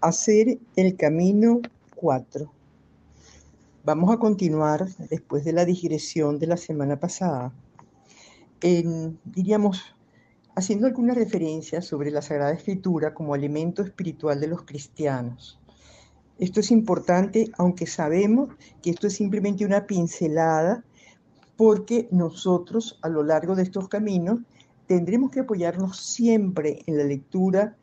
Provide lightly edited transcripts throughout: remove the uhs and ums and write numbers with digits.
Hacer el camino 4. Vamos a continuar después de la digresión de la semana pasada, haciendo alguna referencia sobre la Sagrada Escritura como elemento espiritual de los cristianos. Esto es importante, aunque sabemos que esto es simplemente una pincelada, porque nosotros a lo largo de estos caminos tendremos que apoyarnos siempre en la lectura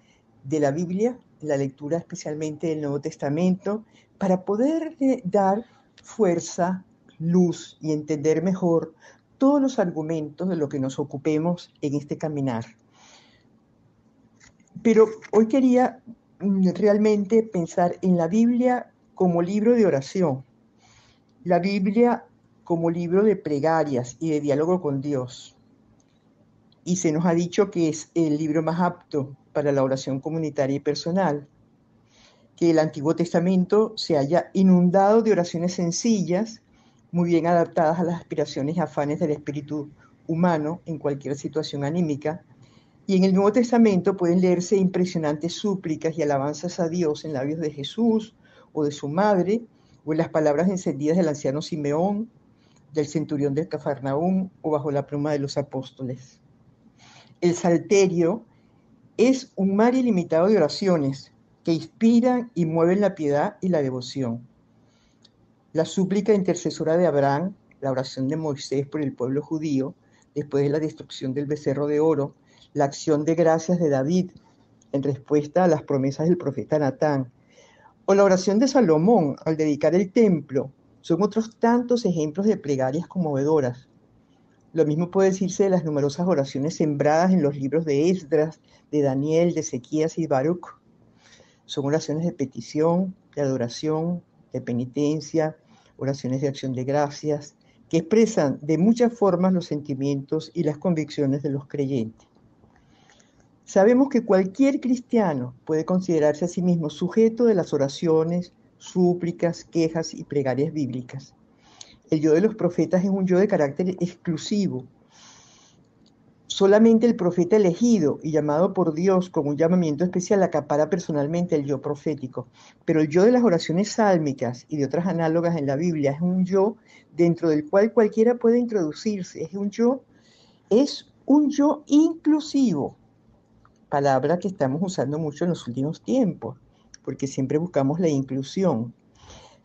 de la Biblia, la lectura especialmente del Nuevo Testamento, para poder dar fuerza, luz y entender mejor todos los argumentos de lo que nos ocupemos en este caminar. Pero hoy quería realmente pensar en la Biblia como libro de oración, la Biblia como libro de plegarias y de diálogo con Dios. Y se nos ha dicho que es el libro más apto para la oración comunitaria y personal, que el Antiguo Testamento se haya inundado de oraciones sencillas, muy bien adaptadas a las aspiraciones y afanes del espíritu humano en cualquier situación anímica. Y en el Nuevo Testamento pueden leerse impresionantes súplicas y alabanzas a Dios en labios de Jesús o de su madre, o en las palabras encendidas del anciano Simeón, del centurión de Cafarnaúm o bajo la pluma de los apóstoles. El Salterio es un mar ilimitado de oraciones que inspiran y mueven la piedad y la devoción. La súplica intercesora de Abraham, la oración de Moisés por el pueblo judío, después de la destrucción del becerro de oro, la acción de gracias de David en respuesta a las promesas del profeta Natán, o la oración de Salomón al dedicar el templo, son otros tantos ejemplos de plegarias conmovedoras. Lo mismo puede decirse de las numerosas oraciones sembradas en los libros de Esdras, de Daniel, de Ezequías y Baruch. Son oraciones de petición, de adoración, de penitencia, oraciones de acción de gracias, que expresan de muchas formas los sentimientos y las convicciones de los creyentes. Sabemos que cualquier cristiano puede considerarse a sí mismo sujeto de las oraciones, súplicas, quejas y plegarias bíblicas. El yo de los profetas es un yo de carácter exclusivo. Solamente el profeta elegido y llamado por Dios con un llamamiento especial acapara personalmente el yo profético. Pero el yo de las oraciones sálmicas y de otras análogas en la Biblia es un yo dentro del cual cualquiera puede introducirse. Es un yo inclusivo, palabra que estamos usando mucho en los últimos tiempos, porque siempre buscamos la inclusión.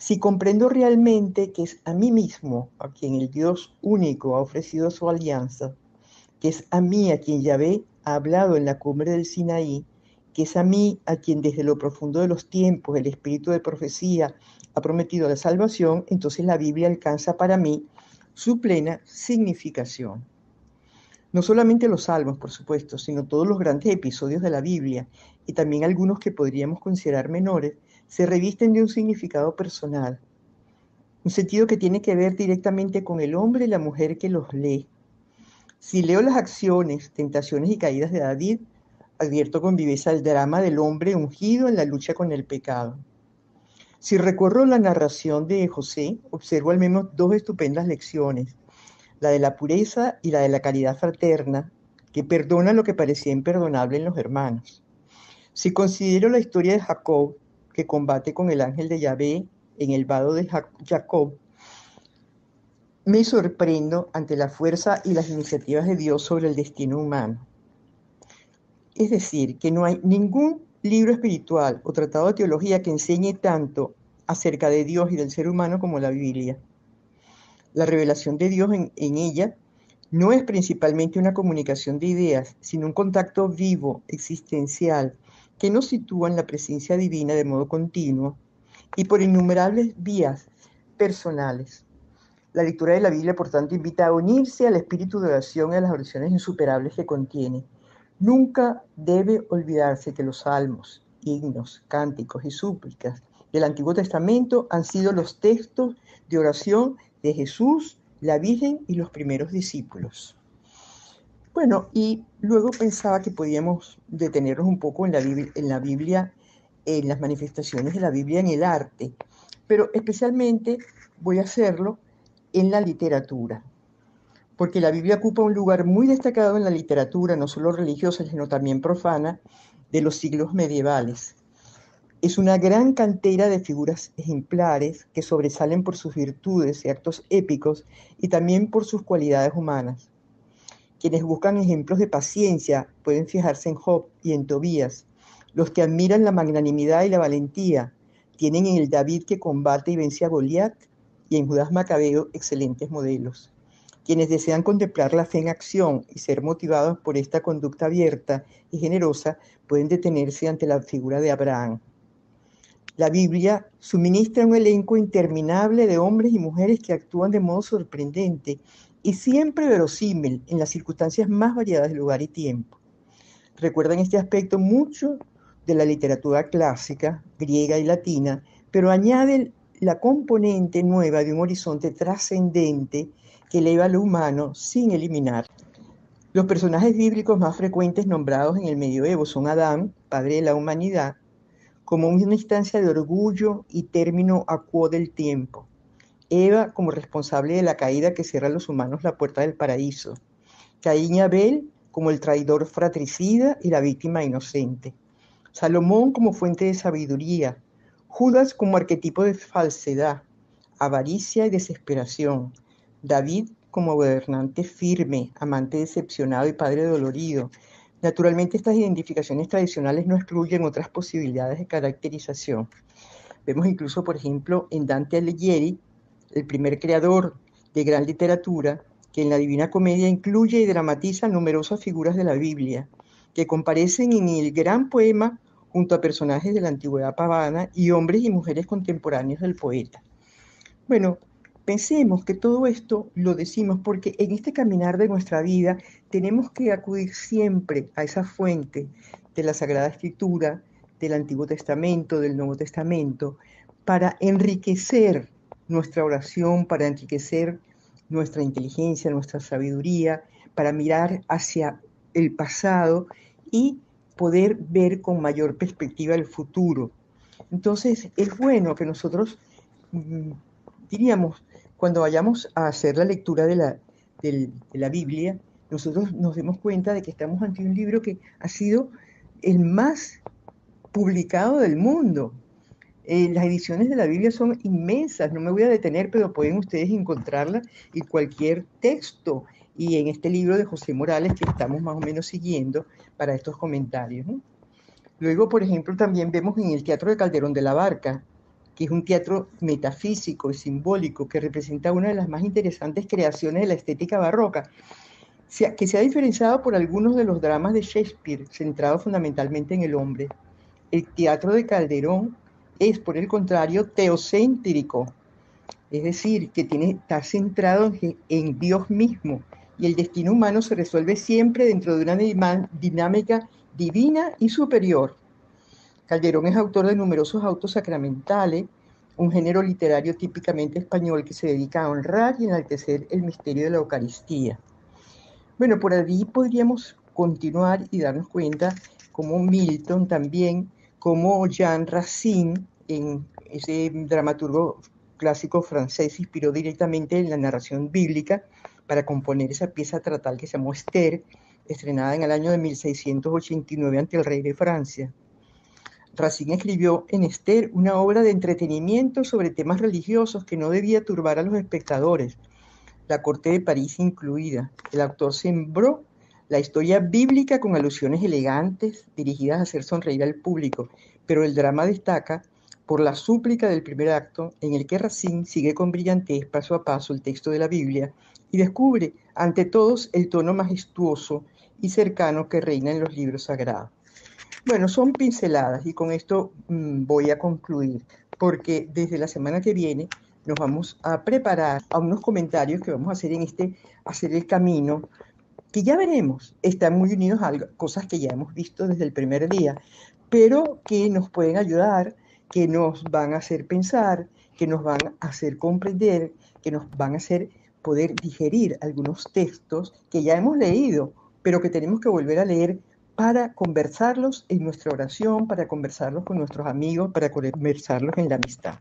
Si comprendo realmente que es a mí mismo a quien el Dios único ha ofrecido su alianza, que es a mí a quien Yahvé ha hablado en la cumbre del Sinaí, que es a mí a quien desde lo profundo de los tiempos el espíritu de profecía ha prometido la salvación, entonces la Biblia alcanza para mí su plena significación. No solamente los salmos, por supuesto, sino todos los grandes episodios de la Biblia, y también algunos que podríamos considerar menores, se revisten de un significado personal, un sentido que tiene que ver directamente con el hombre y la mujer que los lee. Si leo las acciones, tentaciones y caídas de David, advierto con viveza el drama del hombre ungido en la lucha con el pecado. Si recorro la narración de José, observo al menos dos estupendas lecciones, la de la pureza y la de la caridad fraterna, que perdona lo que parecía imperdonable en los hermanos. Si considero la historia de Jacob, que combate con el ángel de Yahvé en el vado de Jacob, me sorprendo ante la fuerza y las iniciativas de Dios sobre el destino humano. Es decir, que no hay ningún libro espiritual o tratado de teología que enseñe tanto acerca de Dios y del ser humano como la Biblia. La revelación de Dios en ella no es principalmente una comunicación de ideas, sino un contacto vivo, existencial, que nos sitúa en la presencia divina de modo continuo y por innumerables vías personales. La lectura de la Biblia, por tanto, invita a unirse al espíritu de oración y a las oraciones insuperables que contiene. Nunca debe olvidarse que los salmos, himnos, cánticos y súplicas del Antiguo Testamento han sido los textos de oración de Jesús, la Virgen y los primeros discípulos. Bueno, y luego pensaba que podíamos detenernos un poco en la Biblia, en las manifestaciones de la Biblia en el arte, pero especialmente voy a hacerlo en la literatura, porque la Biblia ocupa un lugar muy destacado en la literatura, no solo religiosa, sino también profana, de los siglos medievales. Es una gran cantera de figuras ejemplares que sobresalen por sus virtudes y actos épicos y también por sus cualidades humanas. Quienes buscan ejemplos de paciencia pueden fijarse en Job y en Tobías. Los que admiran la magnanimidad y la valentía tienen en el David que combate y vence a Goliat y en Judas Macabeo excelentes modelos. Quienes desean contemplar la fe en acción y ser motivados por esta conducta abierta y generosa pueden detenerse ante la figura de Abraham. La Biblia suministra un elenco interminable de hombres y mujeres que actúan de modo sorprendente y siempre verosímil en las circunstancias más variadas de lugar y tiempo. Recuerda en este aspecto mucho de la literatura clásica, griega y latina, pero añade la componente nueva de un horizonte trascendente que eleva lo humano sin eliminar. Los personajes bíblicos más frecuentes nombrados en el medioevo son Adán, padre de la humanidad, como una instancia de orgullo y término acuo del tiempo. Eva como responsable de la caída que cierra a los humanos la puerta del paraíso. Caín y Abel como el traidor fratricida y la víctima inocente. Salomón como fuente de sabiduría. Judas como arquetipo de falsedad, avaricia y desesperación. David como gobernante firme, amante decepcionado y padre dolorido. Naturalmente, estas identificaciones tradicionales no excluyen otras posibilidades de caracterización. Vemos incluso, por ejemplo, en Dante Alighieri, el primer creador de gran literatura, que en la Divina Comedia incluye y dramatiza numerosas figuras de la Biblia, que comparecen en el gran poema junto a personajes de la antigüedad pagana y hombres y mujeres contemporáneos del poeta. Bueno, pensemos que todo esto lo decimos porque en este caminar de nuestra vida tenemos que acudir siempre a esa fuente de la Sagrada Escritura, del Antiguo Testamento, del Nuevo Testamento, para enriquecer nuestra oración, para enriquecer nuestra inteligencia, nuestra sabiduría, para mirar hacia el pasado y poder ver con mayor perspectiva el futuro. Entonces, es bueno que nosotros diríamos, cuando vayamos a hacer la lectura de la Biblia, nosotros nos demos cuenta de que estamos ante un libro que ha sido el más publicado del mundo. Las ediciones de la Biblia son inmensas, no me voy a detener, pero pueden ustedes encontrarla en cualquier texto y en este libro de José Morales que estamos más o menos siguiendo para estos comentarios, ¿no? Luego, por ejemplo, también vemos en el Teatro de Calderón de la Barca, que es un teatro metafísico y simbólico que representa una de las más interesantes creaciones de la estética barroca, que se ha diferenciado por algunos de los dramas de Shakespeare, centrados fundamentalmente en el hombre. El teatro de Calderón es, por el contrario, teocéntrico, es decir, que está centrado en Dios mismo, y el destino humano se resuelve siempre dentro de una dinámica divina y superior. Calderón es autor de numerosos autos sacramentales, un género literario típicamente español que se dedica a honrar y enaltecer el misterio de la Eucaristía. Bueno, por allí podríamos continuar y darnos cuenta como Milton también, como Jean Racine, en ese dramaturgo clásico francés, inspiró directamente en la narración bíblica para componer esa pieza teatral que se llamó Esther, estrenada en el año de 1689 ante el rey de Francia. Racine escribió en Esther una obra de entretenimiento sobre temas religiosos que no debía turbar a los espectadores, la corte de París incluida. El autor sembró la historia bíblica con alusiones elegantes dirigidas a hacer sonreír al público, pero el drama destaca por la súplica del primer acto en el que Racine sigue con brillantez paso a paso el texto de la Biblia y descubre ante todos el tono majestuoso y cercano que reina en los libros sagrados. Bueno, son pinceladas y con esto voy a concluir, porque desde la semana que viene nos vamos a preparar a unos comentarios que vamos a hacer en hacer el camino, que ya veremos, están muy unidos a cosas que ya hemos visto desde el primer día, pero que nos pueden ayudar, que nos van a hacer pensar, que nos van a hacer comprender, que nos van a hacer poder digerir algunos textos que ya hemos leído, pero que tenemos que volver a leer para conversarlos en nuestra oración, para conversarlos con nuestros amigos, para conversarlos en la amistad.